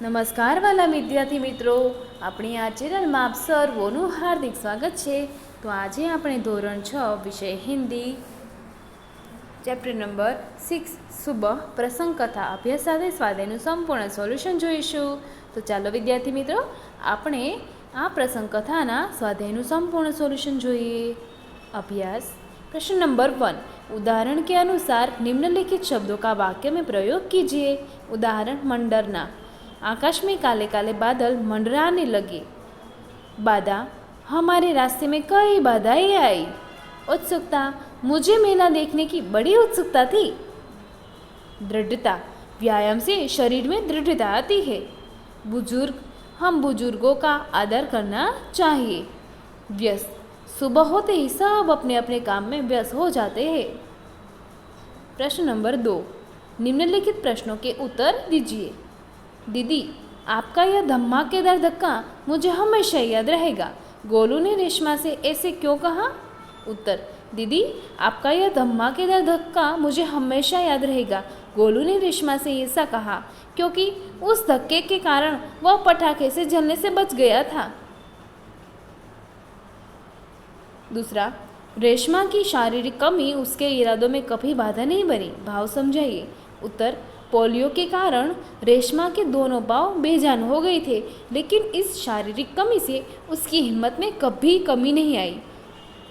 નમસ્કાર વાલા વિદ્યાર્થી મિત્રો, આપણી આ ચેનલમાં આપ સર્વોનું હાર્દિક સ્વાગત છે। તો આજે આપણે ધોરણ 6 વિષય હિન્દી ચેપ્ટર નંબર 6 સુબહ પ્રસંગ કથા અભ્યાસ સાથે સ્વાધ્યાયનું સંપૂર્ણ સોલ્યુશન જોઈશું। તો ચાલો વિદ્યાર્થી મિત્રો, આપણે આ પ્રસંગ કથાના સ્વાધ્યાયનું સંપૂર્ણ સોલ્યુશન જોઈએ। अभ्यास प्रश्न नंबर 1, उदाहरण के अनुसार निम्नलिखित शब्दों का वाक्य में प्रयोग कीजिए। उदाहरण, मंडरना। आकाश में काले काले बादल मंडराने लगे। बाधा, हमारे रास्ते में कई बाधाएं आई। उत्सुकता, मुझे मेला देखने की बड़ी उत्सुकता थी। दृढ़ता, व्यायाम से शरीर में दृढ़ता आती है। बुजुर्ग, हम बुजुर्गों का आदर करना चाहिए। व्यस्त, सुबह होते ही सब अपने अपने काम में व्यस्त हो जाते हैं। प्रश्न नंबर 2, निम्नलिखित प्रश्नों के उत्तर दीजिए। दीदी, आपका यह धमाकेदार धक्का मुझे हमेशा याद रहेगा। गोलू ने रेशमा से ऐसे क्यों कहा? उत्तर, दीदी, आपका यह धमाकेदार धक्का मुझे हमेशा याद रहेगा। गोलू ने रेशमा से ऐसा कहा क्योंकि उस धक्के के कारण वह पटाखे से जलने से बच गया था। दूसरा, रेशमा की शारीरिक कमी उसके इरादों में कभी बाधा नहीं बनी। भाव समझाइए। उत्तर, पोलियो के कारण रेशमा के दोनों पाँव बेजान हो गए थे, लेकिन इस शारीरिक कमी से उसकी हिम्मत में कभी कमी नहीं आई।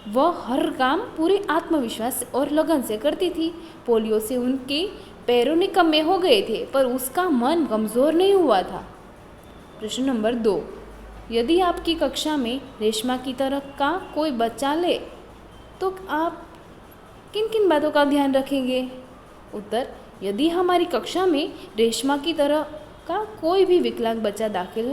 वह हर काम पूरे आत्मविश्वास और लगन से करती थी। पोलियो से उनके पैरों निकम्मे हो गए थे, पर उसका मन कमज़ोर नहीं हुआ था। प्रश्न नंबर 2, यदि आपकी कक्षा में रेशमा की तरह का कोई बच्चा ले तो आप किन किन बातों का ध्यान रखेंगे? उत्तर, यदि हमारी कक्षा में रेशमा की तरह का कोई भी विकलांग बच्चा दाखिल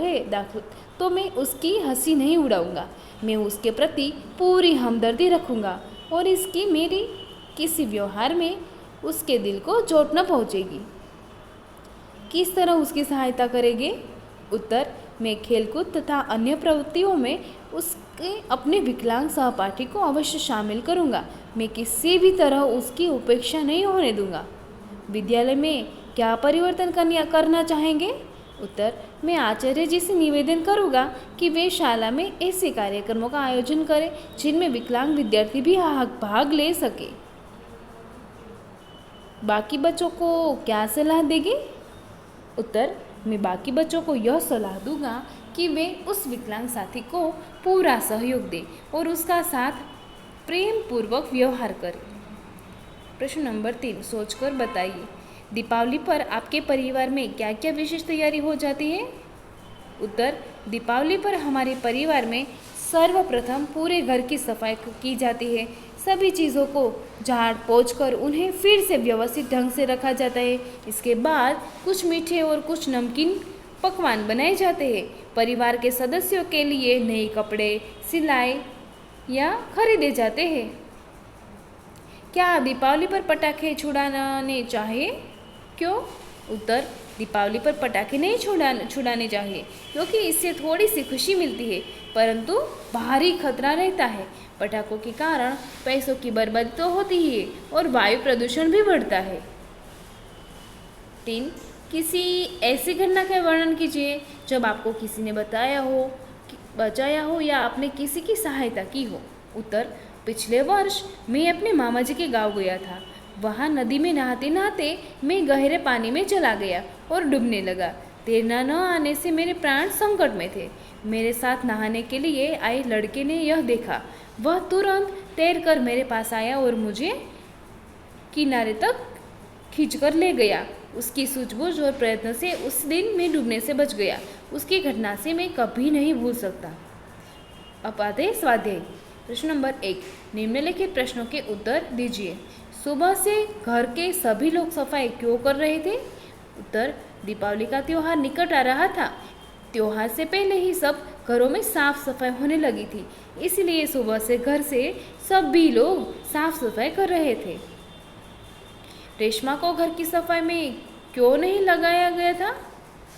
तो मैं उसकी हंसी नहीं उड़ाऊंगा। मैं उसके प्रति पूरी हमदर्दी रखूंगा और इसकी मेरी किसी व्यवहार में उसके दिल को चोट न पहुंचेगी। किस तरह उसकी सहायता करेंगे? उत्तर, मैं खेलकूद तथा अन्य प्रवृत्तियों में उसके अपने विकलांग सहपाठी को अवश्य शामिल करूंगा। मैं किसी भी तरह उसकी उपेक्षा नहीं होने दूंगा। विद्यालय में क्या परिवर्तन करना चाहेंगे? उत्तर, मैं आचार्य जी से निवेदन करूंगा कि वे शाला में ऐसे कार्यक्रमों का आयोजन करें जिनमें विकलांग विद्यार्थी भी भाग ले सके। बाकी बच्चों को क्या सलाह देंगे? उत्तर, मैं बाकी बच्चों को यह सलाह दूंगा कि वे उस विकलांग साथी को पूरा सहयोग दें और उसका साथ प्रेम पूर्वक व्यवहार करें। प्रश्न नंबर 3, सोचकर बताइए। दीपावली पर आपके परिवार में क्या क्या विशेष तैयारी हो जाती है? उत्तर, दीपावली पर हमारे परिवार में सर्वप्रथम पूरे घर की सफाई की जाती है। सभी चीज़ों को झाड़ पोंछ कर उन्हें फिर से व्यवस्थित ढंग से रखा जाता है। इसके बाद कुछ मीठे और कुछ नमकीन पकवान बनाए जाते हैं। परिवार के सदस्यों के लिए नए कपड़े सिलाए या खरीदे जाते हैं। क्या दीपावली पर पटाखे छुड़ाने चाहिए? क्यों? उत्तर, दीपावली पर पटाखे नहीं छुड़ाने चाहिए क्योंकि इससे थोड़ी सी खुशी मिलती है, परंतु भारी खतरा रहता है। पटाखों के कारण पैसों की बर्बादी तो होती ही है और वायु प्रदूषण भी बढ़ता है। 3, किसी ऐसी घटना का वर्णन कीजिए जब आपको किसी ने बचाया हो या आपने किसी की सहायता की हो। उत्तर, पिछले वर्ष मैं अपने मामा जी के गांव गया था। वहाँ नदी में नहाते नहाते मैं गहरे पानी में चला गया और डूबने लगा। तैरना न आने से मेरे प्राण संकट में थे। मेरे साथ नहाने के लिए आए लड़के ने यह देखा। वह तुरंत तैरकर मेरे पास आया और मुझे किनारे तक खींचकर ले गया। उसकी सूझबूझ और प्रयत्न से उस दिन मैं डूबने से बच गया। उसकी घटना से मैं कभी नहीं भूल सकता। अब आते हैं स्वाध्याय। प्रश्न नंबर 1, निम्नलिखित प्रश्नों के उत्तर दीजिए। सुबह से घर के सभी लोग सफाई क्यों कर रहे थे? उत्तर, दीपावली का त्यौहार निकट आ रहा था। त्यौहार से पहले ही सब घरों में साफ सफाई होने लगी थी, इसलिए सुबह से घर से सभी लोग साफ सफाई कर रहे थे। रेशमा को घर की सफाई में क्यों नहीं लगाया गया था?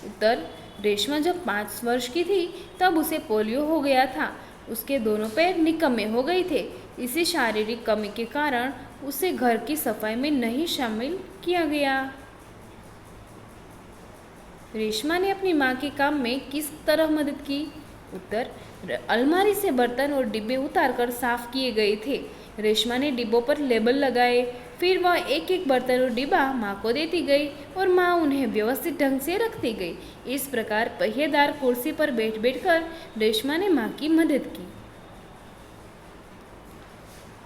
उत्तर, रेशमा जब 5 वर्ष की थी तब उसे पोलियो हो गया था। उसके दोनों पैर निकम्मे हो गए थे। इसी शारीरिक कमी के कारण उसे घर की सफाई में नहीं शामिल किया गया। रेशमा ने अपनी माँ के काम में किस तरह मदद की? उत्तर, अलमारी से बर्तन और डिब्बे उतारकर साफ किए गए थे। रेशमा ने डिब्बों पर लेबल लगाए, फिर वह एक एक बर्तन और डिब्बा माँ को देती गई और माँ उन्हें व्यवस्थित ढंग से रखती गई। इस प्रकार पहिएदार कुर्सी पर बैठ बैठकर रेशमा ने माँ की मदद की।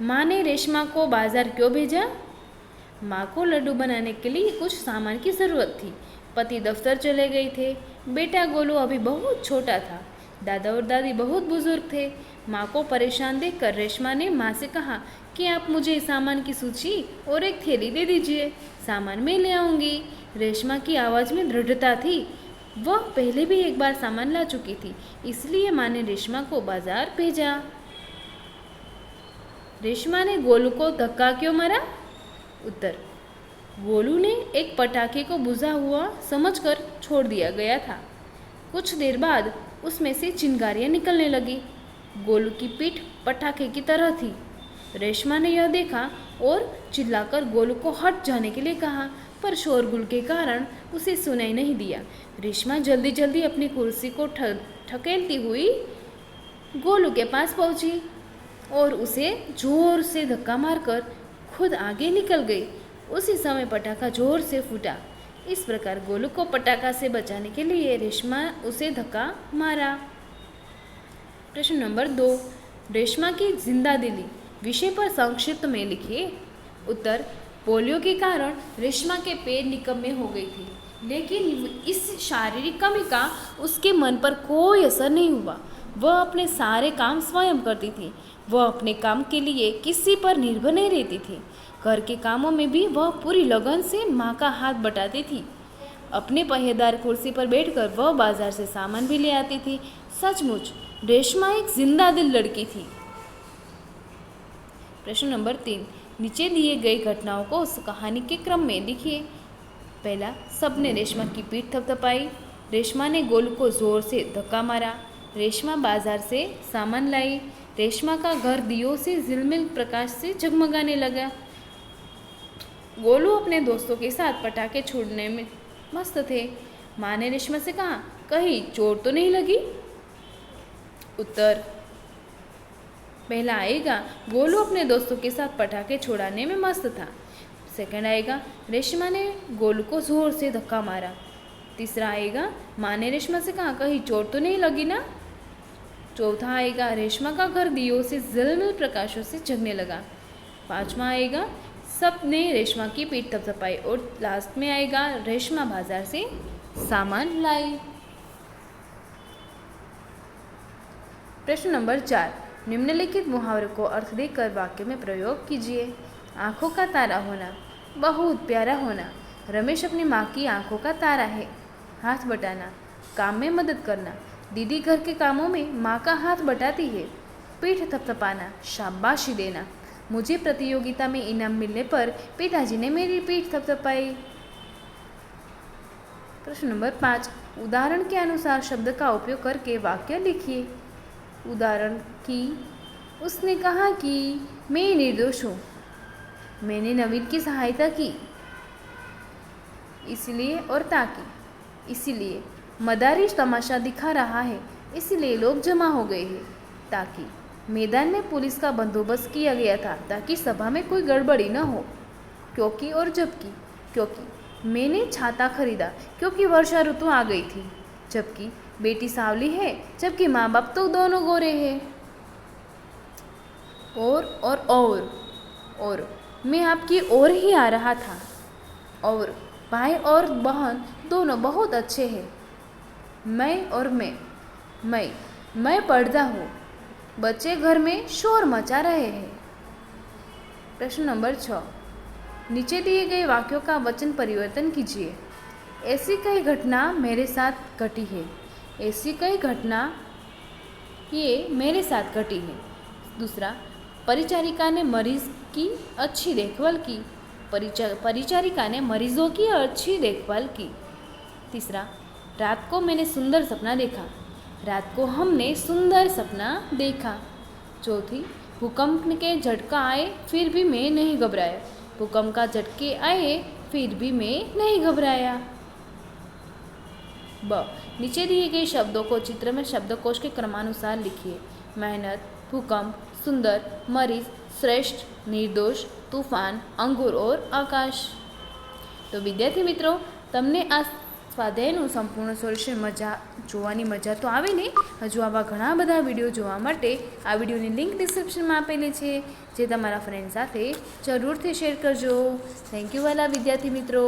माँ ने रेशमा को बाजार क्यों भेजा? माँ को लड्डू बनाने के लिए कुछ सामान की ज़रूरत थी। पति दफ्तर चले गए थे। बेटा गोलू अभी बहुत छोटा था। दादा और दादी बहुत बुजुर्ग थे। माँ को परेशान देखकर रेशमा ने माँ से कहा कि आप मुझे सामान की सूची और एक थैली दे दीजिए, सामान मैं ले आऊँगी। रेशमा की आवाज़ में दृढ़ता थी। वह पहले भी एक बार सामान ला चुकी थी, इसलिए माँ ने रेशमा को बाजार भेजा। रेशमा ने गोलू को धक्का क्यों मारा? उत्तर, गोलू ने एक पटाखे को बुझा हुआ समझकर छोड़ दिया गया था। कुछ देर बाद उसमें से चिंगारियाँ निकलने लगी। गोलू की पीठ पटाखे की तरह थी। रेशमा ने यह देखा और चिल्लाकर गोलू को हट जाने के लिए कहा, पर शोरगुल के कारण उसे सुनाई नहीं दिया। रेशमा जल्दी जल्दी अपनी कुर्सी को ठकेलती हुई गोलू के पास पहुंची और उसे जोर से धक्का मारकर खुद आगे निकल गई। उसी समय पटाखा जोर से फूटा। इस प्रकार गोलू को पटाखा से बचाने के लिए रेशमा उसे धक्का मारा। प्रश्न नंबर 2, रेशमा की जिंदा दिली विषय पर संक्षिप्त में लिखिए। उत्तर, पोलियो के कारण रेशमा के पैर निकम्मे हो गई थी, लेकिन इस शारीरिक कमी का उसके मन पर कोई असर नहीं हुआ। वह अपने सारे काम स्वयं करती थी। वह अपने काम के लिए किसी पर निर्भर नहीं रहती थी। घर के कामों में भी वह पूरी लगन से माँ का हाथ बटाती थी। अपने पहिएदार कुर्सी पर बैठकर वह बाजार से सामान भी ले आती थी। सचमुच रेशमा एक जिंदा दिल लड़की थी। प्रश्न नंबर 3, नीचे दिए गई घटनाओं को उस कहानी के क्रम में लिखिए। पहला, सबने रेशमा की पीठ थपथपाई। रेशमा ने गोलू को जोर से धक्का मारा। रेशमा बाजार से सामान लाई। रेशमा का घर दियों से झिलमिल प्रकाश से जगमगाने लगा। गोलू अपने दोस्तों के साथ पटाखे छोड़ने में मस्त थे। माँ ने रेशमा से कहा, कहीं चोट तो नहीं लगी? उत्तर, पहला आएगा, गोलू अपने दोस्तों के साथ पटाखे छुड़ाने में मस्त था। सेकंड आएगा, रेशमा ने गोलू को जोर से धक्का मारा। तीसरा आएगा, माँ ने रेशमा से कहा, कहीं चोट तो नहीं लगी ना? चौथा आएगा, रेशमा का घर दियों से झिलमिल प्रकाशों से जगने लगा। पांचवा आएगा, सब ने रेशमा की पीठ थपथपाई। और लास्ट में आएगा, रेशमा बाजार से सामान लाई। प्रश्न नंबर 4, निम्नलिखित मुहावरे को अर्थ देकर वाक्य में प्रयोग कीजिए। आँखों का तारा होना, बहुत प्यारा होना। रमेश अपनी माँ की आँखों का तारा है। हाथ बटाना, काम में मदद करना। दीदी घर के कामों में माँ का हाथ बटाती है। पीठ थपथपाना, शाबाशी देना। मुझे प्रतियोगिता में इनाम मिलने पर पिताजी ने मेरी पीठ थपथपाई। प्रश्न नंबर 5, उदाहरण के अनुसार शब्द का उपयोग करके वाक्य लिखिए। उदाहरण की, उसने कहा कि मैं निर्दोष हूँ। मैंने नवीन की सहायता की। इसलिए और ताकि, इसलिए मदारी तमाशा दिखा रहा है, इसलिए लोग जमा हो गए हैं। ताकि, मैदान में पुलिस का बंदोबस्त किया गया था ताकि सभा में कोई गड़बड़ी न हो। क्योंकि और जबकि, क्योंकि मैंने छाता खरीदा क्योंकि वर्षा ऋतु आ गई थी। जबकि बेटी सांवली है, जबकि माँ बाप तो दोनों गोरे हैं। और मैं आपकी ओर ही आ रहा था। और भाई और बहन दोनों बहुत अच्छे हैं। मैं और मैं पर्दा हूँ। बच्चे घर में शोर मचा रहे हैं। प्रश्न नंबर 6, नीचे दिए गए वाक्यों का वचन परिवर्तन कीजिए। ऐसी कई घटना मेरे साथ घटी है। ऐसी कई घटना ये मेरे साथ घटी है। दूसरा, परिचारिका ने मरीज की अच्छी देखभाल की। परिचारिका ने मरीजों की अच्छी देखभाल की। तीसरा, रात को मैंने सुंदर सपना देखा। रात को हमने सुंदर सपना देखा। चौथी, भूकंप के झटका आए फिर भी मैं नहीं घबराया। भूकंप का झटके आए फिर भी मैं नहीं घबराया। ब, नीचे दिए गए शब्दों को चित्र में शब्दकोश के क्रमानुसार लिखिए। मेहनत, भूकंप, सुंदर, मरीज, श्रेष्ठ, निर्दोष, तूफान, अंगूर और आकाश। तो विद्यार्थी मित्रों, तमने आ સ્વાધ્યાયનું સંપૂર્ણ સોલ્યુશન જોવાની મજા તો આવે ને? હજુ આવા ઘણા બધા વિડીયો જોવા માટે આ વિડીયોની લિંક ડિસ્ક્રિપ્શનમાં આપેલી છે, જે તમારા ફ્રેન્ડ સાથે જરૂરથી શેર કરજો. થેન્ક યુ વાલા વિદ્યાર્થી મિત્રો.